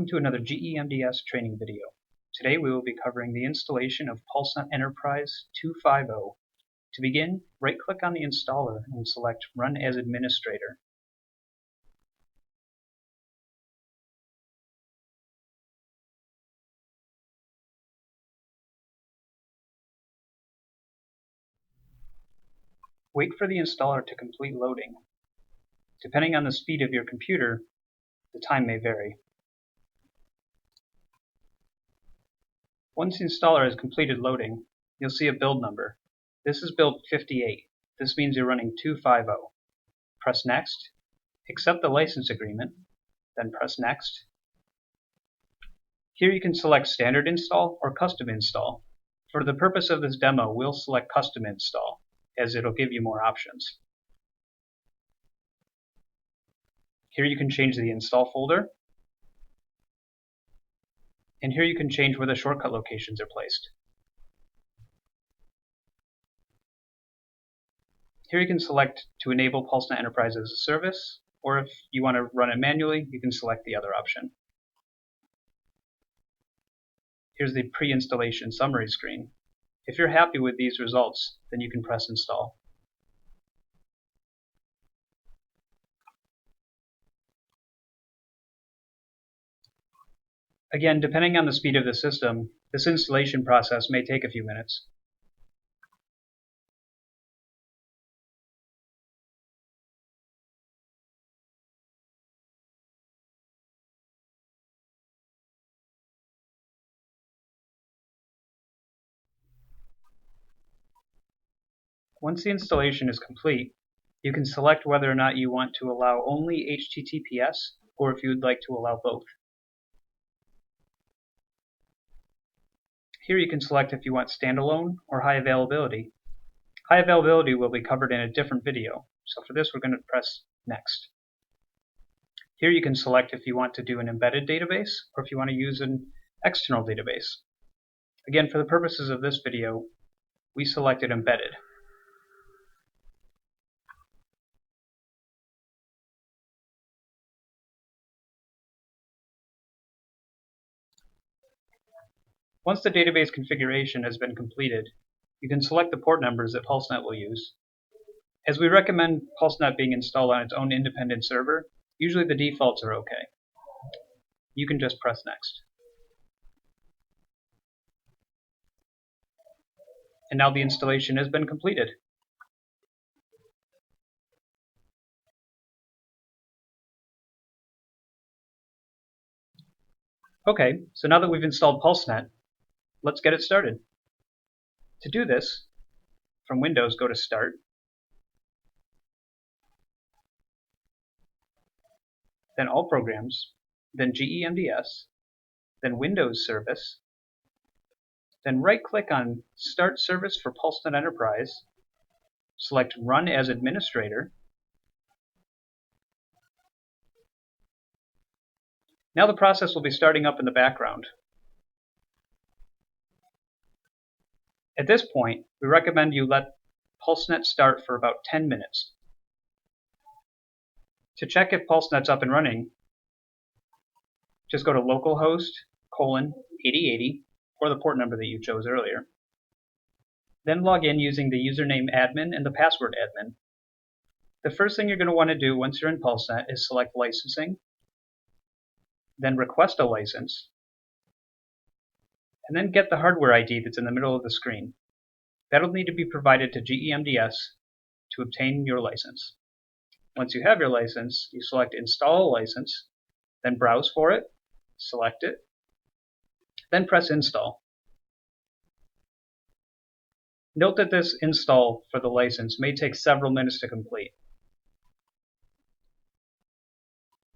Welcome to another GEMDS training video. Today we will be covering the installation of PulseNET Enterprise 2.5.0. To begin, right-click on the installer and select Run as Administrator. Wait for the installer to complete loading. Depending on the speed of your computer, the time may vary. Once the installer has completed loading, you'll see a build number. This is build 58. This means you're running 2.5.0. Press Next, accept the license agreement, then press Next. Here you can select Standard Install or Custom Install. For the purpose of this demo, we'll select Custom Install, as it'll give you more options. Here you can change the install folder, and here you can change where the shortcut locations are placed. Here you can select to enable PulseNET Enterprise as a service, or if you want to run it manually, you can select the other option. Here's the pre-installation summary screen. If you're happy with these results, then you can press Install. Again, depending on the speed of the system, this installation process may take a few minutes. Once the installation is complete, you can select whether or not you want to allow only HTTPS or if you would like to allow both. Here you can select if you want standalone or high availability. High availability will be covered in a different video, so for this we're going to press Next. Here you can select if you want to do an embedded database or if you want to use an external database. Again, for the purposes of this video, we selected embedded. Once the database configuration has been completed, you can select the port numbers that PulseNET will use. As we recommend PulseNET being installed on its own independent server, usually the defaults are okay. You can just press Next. And now the installation has been completed. Okay, so now that we've installed PulseNET, let's get it started. To do this, from Windows, go to Start, then All Programs, then GEMDS, then Windows Service, then right-click on Start Service for PulseNET Enterprise, select Run as Administrator. Now the process will be starting up in the background. At this point, we recommend you let PulseNET start for about 10 minutes. To check if PulseNet's up and running, just go to localhost :8080 or the port number that you chose earlier. Then log in using the username admin and the password admin. The first thing you're going to want to do once you're in PulseNET is select licensing, then request a license, and then get the hardware ID that's in the middle of the screen. That'll need to be provided to GEMDS to obtain your license. Once you have your license, you select Install a License, then browse for it, select it, then press Install. Note that this install for the license may take several minutes to complete.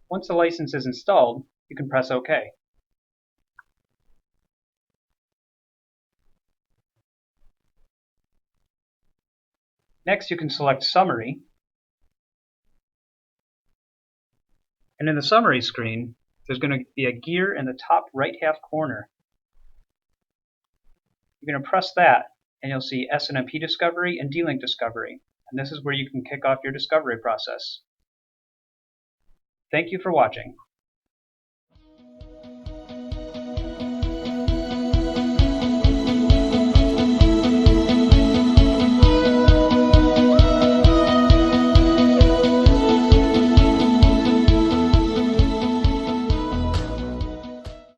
Once the license is installed, you can press OK. Next, you can select Summary, and in the Summary screen, there's going to be a gear in the top right-half corner. You're going to press that, and you'll see SNMP Discovery and D-Link Discovery, and this is where you can kick off your discovery process. Thank you for watching.